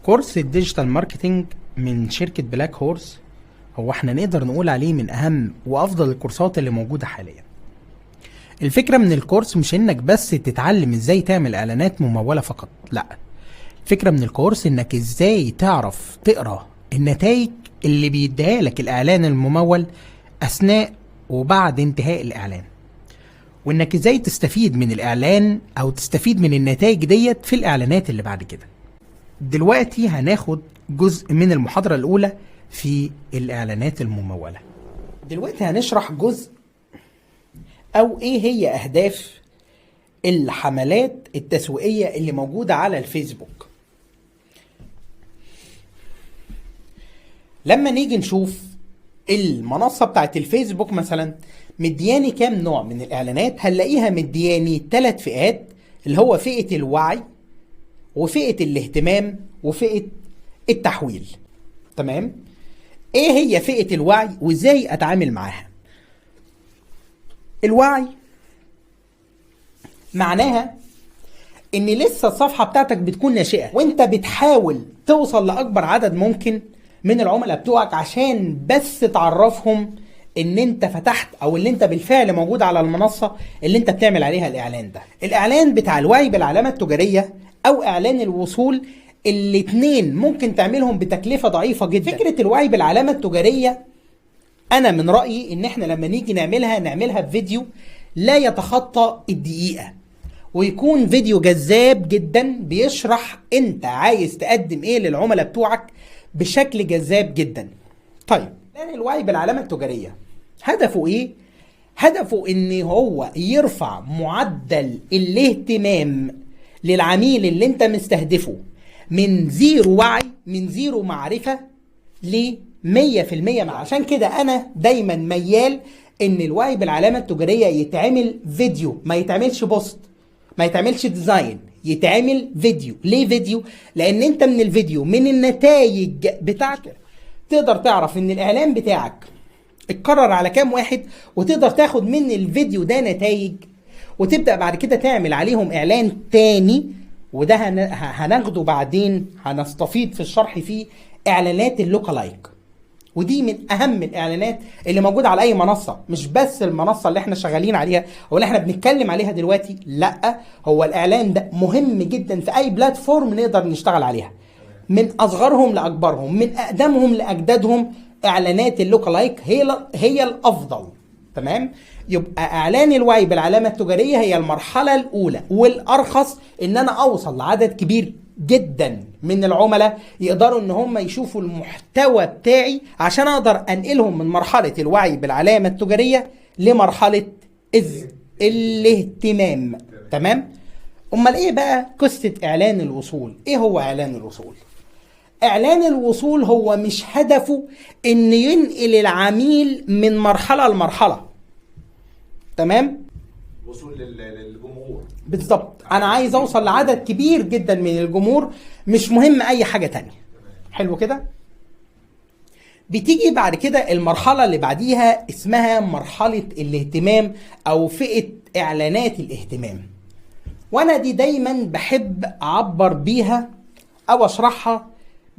كورس الديجيتال ماركتينج من شركة بلاك هورس هو احنا نقدر نقول عليه من اهم وافضل الكورسات اللي موجودة حاليا. الفكرة من الكورس مش انك بس تتعلم ازاي تعمل اعلانات ممولة فقط، لا، الفكرة من الكورس انك ازاي تعرف تقرأ النتائج اللي بيديها لك الاعلان الممول اثناء وبعد انتهاء الاعلان، وانك ازاي تستفيد من الاعلان او تستفيد من النتائج ديت في الاعلانات اللي بعد كده. دلوقتي هناخد جزء من المحاضرة الأولى في الإعلانات الممولة. دلوقتي هنشرح جزء أو إيه هي أهداف الحملات التسويقية اللي موجودة على الفيسبوك. لما نيجي نشوف المنصة بتاعت الفيسبوك مثلا مدياني كام نوع من الإعلانات، هنلاقيها مدياني 3 فئات، اللي هو فئة الوعي وفئة الاهتمام وفئة التحويل. تمام؟ ايه هي فئة الوعي وازاي اتعامل معاها؟ الوعي معناها ان لسه الصفحة بتاعتك بتكون ناشئة وانت بتحاول توصل لاكبر عدد ممكن من العملاء بتوعك عشان بس تعرفهم ان انت فتحت او اللي انت بالفعل موجود على المنصة اللي انت بتعمل عليها الاعلان ده. الاعلان بتاع الوعي بالعلامة التجارية او اعلان الوصول، الاتنين ممكن تعملهم بتكلفة ضعيفة جدا. فكرة الوعي بالعلامة التجارية انا من رأيي ان احنا لما نيجي نعملها بفيديو لا يتخطى الدقيقة، ويكون فيديو جذاب جدا بيشرح انت عايز تقدم ايه للعملاء بتوعك بشكل جذاب جدا. طيب اعلان الوعي بالعلامة التجارية هدفه ايه؟ هدفه ان هو يرفع معدل الاهتمام للعميل اللي انت مستهدفه من 0 وعي، من 0 معرفة ل 100%. عشان كده انا دايما ميال ان الوعي بالعلامة التجارية يتعمل فيديو، ما يتعملش بوست، ما يتعملش ديزاين، يتعمل فيديو. ليه فيديو؟ لان انت من الفيديو، من النتائج بتاعتك تقدر تعرف ان الاعلان بتاعك اتكرر على كام واحد، وتقدر تاخد من الفيديو ده نتائج وتبدأ بعد كده تعمل عليهم اعلان تاني. وده هناخده بعدين، هنستفيد في الشرح فيه اعلانات اللوكالايك، ودي من اهم الاعلانات اللي موجوده على اي منصه، مش بس المنصه اللي احنا شغالين عليها او اللي احنا بنتكلم عليها دلوقتي، لا، هو الاعلان ده مهم جدا في اي بلاتفورم نقدر نشتغل عليها، من اصغرهم لاكبرهم، من اقدمهم لاجدادهم. اعلانات اللوكالايك هي الافضل. تمام؟ يبقى اعلان الوعي بالعلامه التجاريه هي المرحله الاولى والارخص، ان انا اوصل لعدد كبير جدا من العملاء يقدروا ان هم يشوفوا المحتوى بتاعي عشان اقدر انقلهم من مرحله الوعي بالعلامه التجاريه لمرحله الاهتمام. تمام؟ امال ايه بقى قصه اعلان الوصول؟ ايه هو اعلان الوصول؟ اعلان الوصول هو مش هدفه ان ينقل العميل من مرحله لمرحله. تمام؟ وصول للجمهور بالظبط، انا عايز اوصل لعدد كبير جدا من الجمهور، مش مهم اي حاجه تانية. حلو كده؟ بتيجي بعد كده المرحله اللي بعديها اسمها مرحله الاهتمام او فئه اعلانات الاهتمام، وانا دي دايما بحب اعبر بيها او اشرحها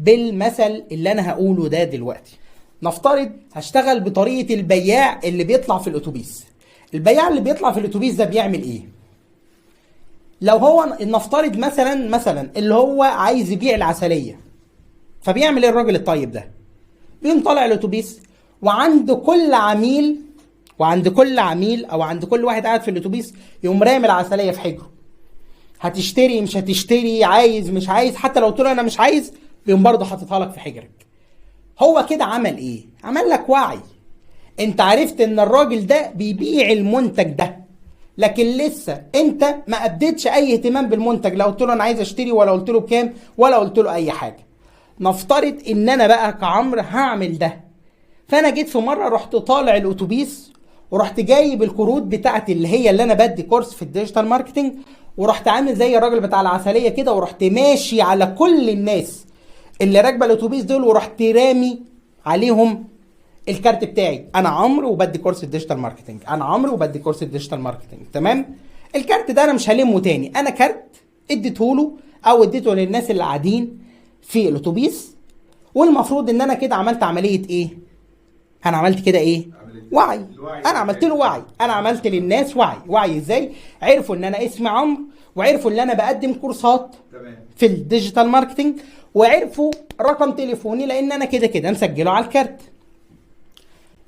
بالمثل اللي انا هقوله ده دلوقتي. نفترض هشتغل بطريقه البياع اللي بيطلع في الاتوبيس. البياع اللي بيطلع في الاتوبيس ده بيعمل ايه؟ لو هو نفترض مثلا اللي هو عايز يبيع العسليه، فبيعمل ايه الراجل الطيب ده؟ بيقوم طالع الاتوبيس وعند كل عميل او عند كل واحد قاعد في الاتوبيس يقوم رامي العسليه في حجره. هتشتري مش هتشتري، عايز مش عايز، حتى لو قلت له انا مش عايز بيقوم برضه حاططها لك في حجرك. هو كده عمل ايه؟ عمل لك وعي. انت عرفت ان الراجل ده بيبيع المنتج ده، لكن لسه انت ما ابديتش اي اهتمام بالمنتج، لا قلت له انا عايز اشتري ولا قلت له بكام ولا قلت له اي حاجه. نفترض ان انا بقى كعمر هعمل ده، فانا جيت في مره رحت طالع الاتوبيس ورحت جايب الكروت بتاعتي اللي انا بدي كورس في الديجيتال ماركتنج، ورحت عامل زي الراجل بتاع العسليه كده، ورحت ماشي على كل الناس اللي راكبه الاتوبيس دول ورحت رامي عليهم الكارت بتاعي. انا عمرو وبدي كورس الديجيتال ماركتنج، انا عمرو وبدي كورس الديجيتال ماركتنج. تمام؟ الكارت ده انا مش هلمه تاني، انا كارت اديته له او اديته للناس اللي قاعدين في الاتوبيس، والمفروض ان انا كده عملت عمليه ايه؟ انا عملت كده ايه؟ وعي. انا عملت له وعي، انا عملت للناس وعي. وعي ازاي؟ عرفوا ان انا اسمي عمرو، وعرفوا ان انا بقدم كورسات في الديجيتال ماركتنج، وعرفوا رقم تليفوني لان انا كده كده مسجله على الكارت.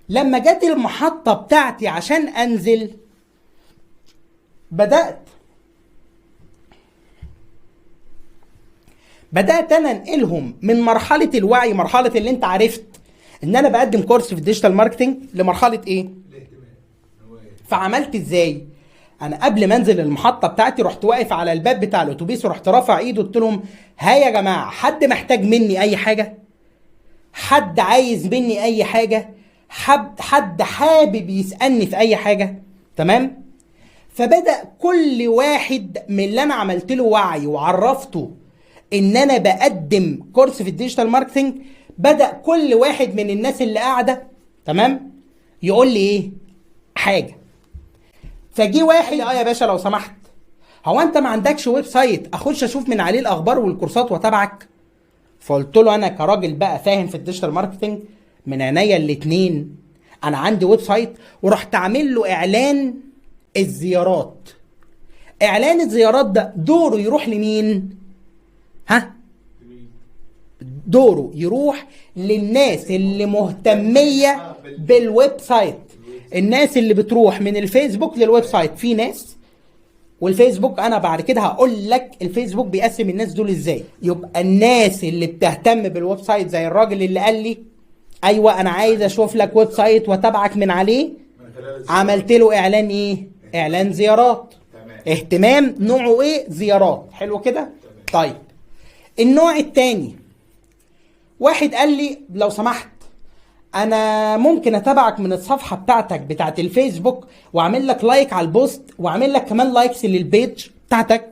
لما جت المحطه بتاعتي عشان انزل، بدأت انا انقلهم من مرحلة الوعي، مرحلة اللي انت عرفت ان انا بقدم كورس في الديجيتال ماركتنج، لمرحلة ايه؟ فعملت ازاي؟ انا قبل ما انزل المحطة بتاعتي رحت واقف على الباب بتاع الاتوبيس، ورحت رافع ايدي قلت لهم ها يا جماعة، حد محتاج مني اي حاجة؟ حد عايز مني اي حاجة؟ حد حابب يسألني في اي حاجة؟ تمام؟ فبدأ كل واحد من اللي انا عملت له وعي وعرفته ان انا بقدم كورس في الديجيتال ماركتنج، بدأ كل واحد من الناس اللي قاعدة تمام يقول لي ايه؟ حاجة. فجي واحد يا باشا لو سمحت، هو انت ما عندكش ويب سايت اخش اشوف من عليه الاخبار والكورسات واتابعك؟ فقلت له انا كراجل بقى فاهم في الديجيتال ماركتنج من عينيا الاتنين، انا عندي ويب سايت، ورحت عامل له اعلان الزيارات. اعلان الزيارات ده دوره يروح لمين؟ ها؟ دوره يروح للناس اللي مهتمية بالويب سايت، الناس اللي بتروح من الفيسبوك للويب سايت. في ناس، والفيسبوك انا بعد كده هقول لك الفيسبوك بيقسم الناس دول ازاي. يبقى الناس اللي بتهتم بالويب سايت، زي الراجل اللي قال لي ايوه انا عايز اشوف لك ويب سايت واتابعك من عليه، عملت له اعلان ايه؟ اعلان زيارات. اهتمام نوعه ايه؟ زيارات. حلو كده؟ طيب النوع التاني، واحد قال لي لو سمحت انا ممكن اتابعك من الصفحه بتاعتك بتاعت الفيسبوك، واعمل لك لايك على البوست، واعمل لك كمان لايكس للبيج بتاعتك.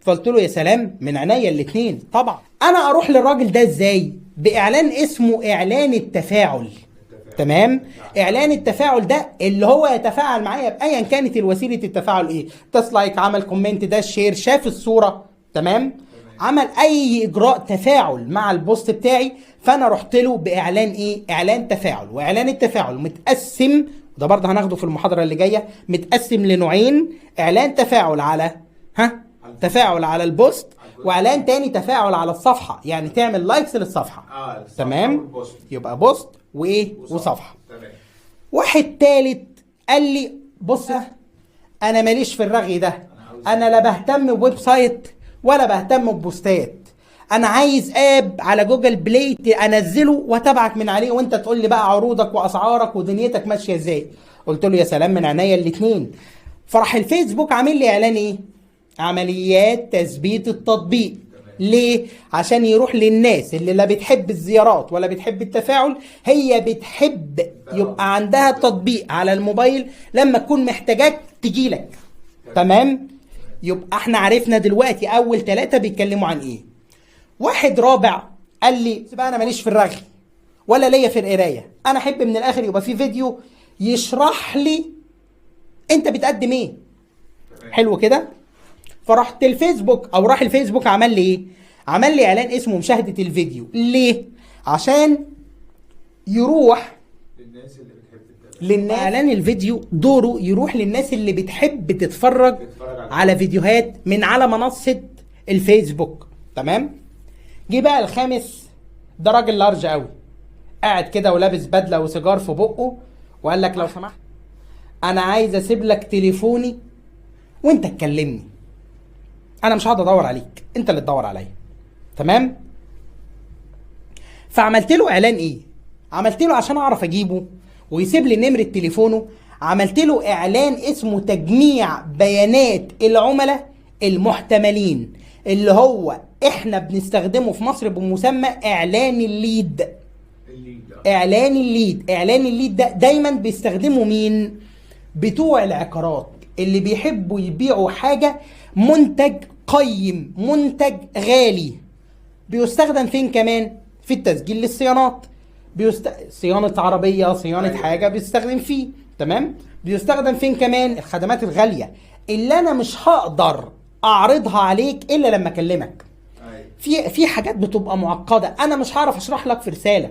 فقلت له يا سلام، من عينيا الاتنين طبعا. انا اروح للراجل ده ازاي؟ باعلان اسمه اعلان التفاعل. تمام؟ اعلان التفاعل ده اللي هو يتفاعل معايا بايا كانت الوسيله التفاعل ايه، داس لايك، عمل كومنت، داس شير، شاف الصوره، تمام؟ عمل اي اجراء تفاعل مع البوست بتاعي، فانا رحت له باعلان ايه؟ اعلان تفاعل. واعلان التفاعل متقسم، وده برضه هناخده في المحاضره اللي جايه، متقسم لنوعين: اعلان تفاعل على تفاعل على البوست، واعلان تاني تفاعل على الصفحه، يعني تعمل لايكس للصفحه. تمام؟ يبقى بوست وايه؟ وصفحه. واحد تالت قال لي بص، انا ماليش في الرغي ده، انا لا بهتم بويب سايت ولا بهتم ببوستات، انا عايز اب على جوجل بلاي انزله واتابعك من عليه، وانت تقول لي بقى عروضك واسعارك ودنيتك ماشيه ازاي. قلت له يا سلام، من عينيا الاتنين. فراح الفيسبوك عامل لي اعلان ايه؟ عمليات تثبيت التطبيق. ليه؟ عشان يروح للناس اللي لا بتحب الزيارات ولا بتحب التفاعل، هي بتحب يبقى عندها تطبيق على الموبايل لما تكون محتاجاك تجيلك. تمام؟ يبقى احنا عرفنا دلوقتي اول 3 بيتكلموا عن ايه. واحد رابع قال لي بقى انا ماليش في الرغي ولا ليا في القرايه، انا احب من الاخر يبقى في فيديو يشرح لي انت بتقدم ايه. حلو كده؟ فرحت الفيسبوك، او راح الفيسبوك عمل لي ايه؟ عمل لي اعلان اسمه مشاهده الفيديو. ليه؟ عشان يروح للناس. اعلان الفيديو دوره يروح للناس اللي بتحب تتفرج على فيديوهات من على منصه الفيسبوك. تمام؟ جه بقى الخامس، ده راجل لارج قوي، قاعد كده ولابس بدله وسيجار في بقه، وقال لك لو سمحت انا عايز اسيب لك تليفوني وانت تكلمني، انا مش هقعد ادور عليك، انت اللي تدور عليا. تمام؟ فعملت له اعلان ايه؟ عملت له عشان اعرف اجيبه ويسيب لي نمره تليفونه، عملت له اعلان اسمه تجميع بيانات العملاء المحتملين، اللي هو احنا بنستخدمه في مصر بمسمى اعلان الليد. اعلان الليد. اعلان الليد ده دايما بيستخدمه مين؟ بتوع العقارات اللي بيحبوا يبيعوا حاجة، منتج قيم، منتج غالي. بيستخدم فين كمان؟ في التسجيل للصيانات، صيانة عربية، صيانة حاجة بيستخدم فيه. تمام؟ بيستخدم فين كمان؟ الخدمات الغالية اللي انا مش هقدر اعرضها عليك الا لما اكلمك. في حاجات بتبقى معقده، انا مش هعرف اشرح لك في رساله،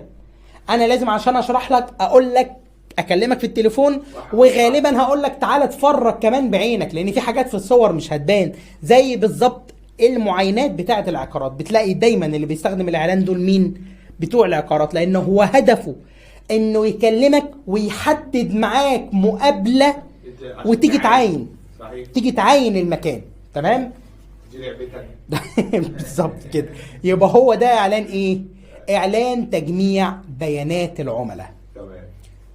انا لازم عشان اشرح لك اقول لك اكلمك في التليفون، وغالبا هقول لك تعالى اتفرج كمان بعينك، لان في حاجات في الصور مش هتبان. زي بالظبط المعاينات بتاعه العقارات، بتلاقي دايما اللي بيستخدم الاعلان دول مين؟ بتوع العقارات، لانه هو هدفه انه يكلمك ويحدد معاك مقابله وتيجي تعاين. صحيح. تيجي تعاين المكان. تمام. دي لعبتك. بالظبط كده. يبقى هو ده اعلان ايه؟ اعلان تجميع بيانات العملاء. تمام.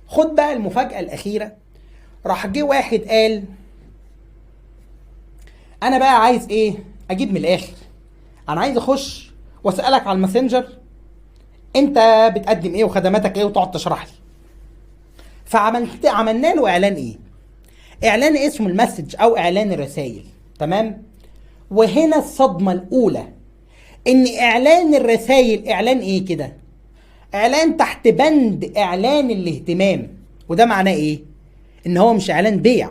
خد بقى المفاجأة الأخيرة. راح جه واحد قال أنا بقى عايز إيه؟ أجيب من الآخر. أنا عايز أخش وأسألك على الماسنجر أنت بتقدم إيه وخدماتك إيه وتقعد تشرح لي. عملنا له إعلان إيه؟ إعلان اسمه المسج أو إعلان الرسائل. تمام؟ وهنا الصدمة الأولى إن إعلان الرسائل إعلان إيه كده؟ إعلان تحت بند إعلان الاهتمام. وده معناه ايه؟ ان هو مش اعلان بيع.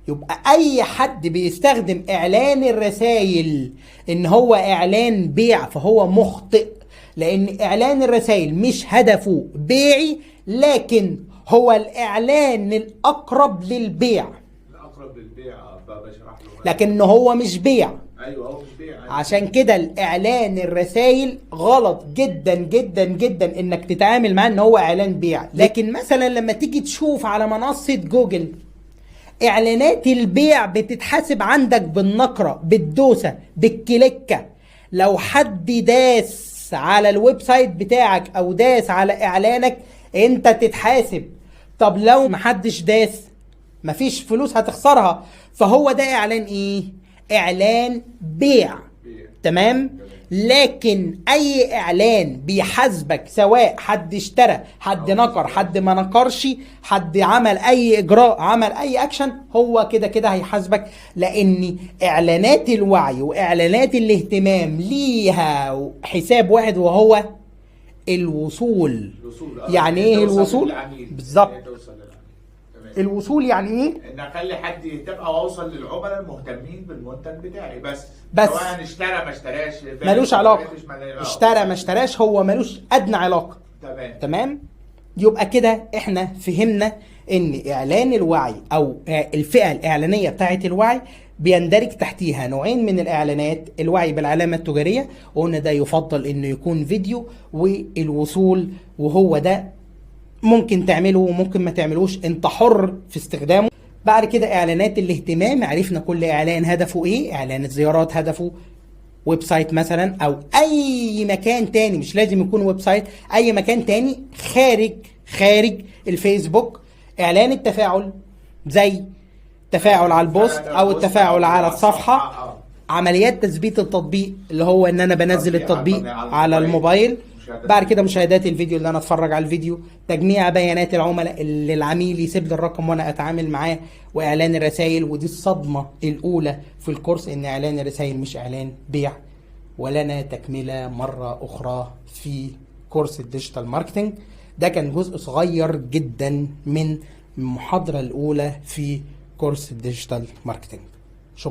يبقى اي حد بيستخدم اعلان الرسائل ان هو اعلان بيع فهو مخطئ، لان اعلان الرسائل مش هدفه بيعي، لكن هو الاعلان الاقرب للبيع. الاقرب للبيع بشرح له. لكن هو مش بيع. ايوه هو مش بيع. عشان كده الاعلان الرسائل غلط جدا جدا جدا انك تتعامل معاه ان هو اعلان بيع. لكن مثلا لما تيجي تشوف على منصة جوجل اعلانات البيع بتتحاسب عندك بالنقرة، بالدوسة، بالكليكة. لو حد داس على الويب سايت بتاعك او داس على اعلانك انت تتحاسب. طب لو محدش داس مفيش فلوس هتخسرها. فهو ده اعلان ايه؟ اعلان بيع. تمام. لكن اي اعلان بيحاسبك، سواء حد اشترى، حد نقر، حد ما نقرش، حد عمل اي اجراء، عمل اي اكشن، هو كده كده هيحاسبك. لان اعلانات الوعي واعلانات الاهتمام ليها حساب واحد وهو الوصول. يعني ايه الوصول؟ بالظبط. الوصول يعني ايه؟ ان اخلي حد يهتم او اوصل للعملاء المهتمين بالمنتج بتاعي بس سواء اشترى ما اشتراش ملوش علاقه. اشترى ما اشتراش هو ملوش ادنى علاقه. تمام. يبقى كده احنا فهمنا ان اعلان الوعي او الفئه الاعلانيه بتاعه الوعي بيندرج تحتيها نوعين من الاعلانات: الوعي بالعلامه التجاريه، وقلنا ده يفضل انه يكون فيديو، والوصول وهو ده ممكن تعمله وممكن ما تعملوش، انت حر في استخدامه. بعد كده اعلانات الاهتمام، عرفنا كل اعلان هدفه ايه. اعلان الزيارات هدفه ويب سايت مثلا او اي مكان تاني، مش لازم يكون ويب سايت، اي مكان تاني خارج الفيسبوك. اعلان التفاعل زي تفاعل على البوست او التفاعل على الصفحة. عمليات تثبيت التطبيق اللي هو ان انا بنزل التطبيق على الموبايل. بعد كده مشاهدات الفيديو اللي انا اتفرج على الفيديو. تجميع بيانات العملاء اللي العميل يسيب لي الرقم وانا اتعامل معاه. واعلان الرسائل. ودي الصدمة الاولى في الكورس، ان اعلان الرسائل مش اعلان بيع. ولنا تكملة مرة اخرى في كورس الديجيتال ماركتينج. ده كان جزء صغير جدا من المحاضرة الاولى في كورس الديجيتال ماركتينج.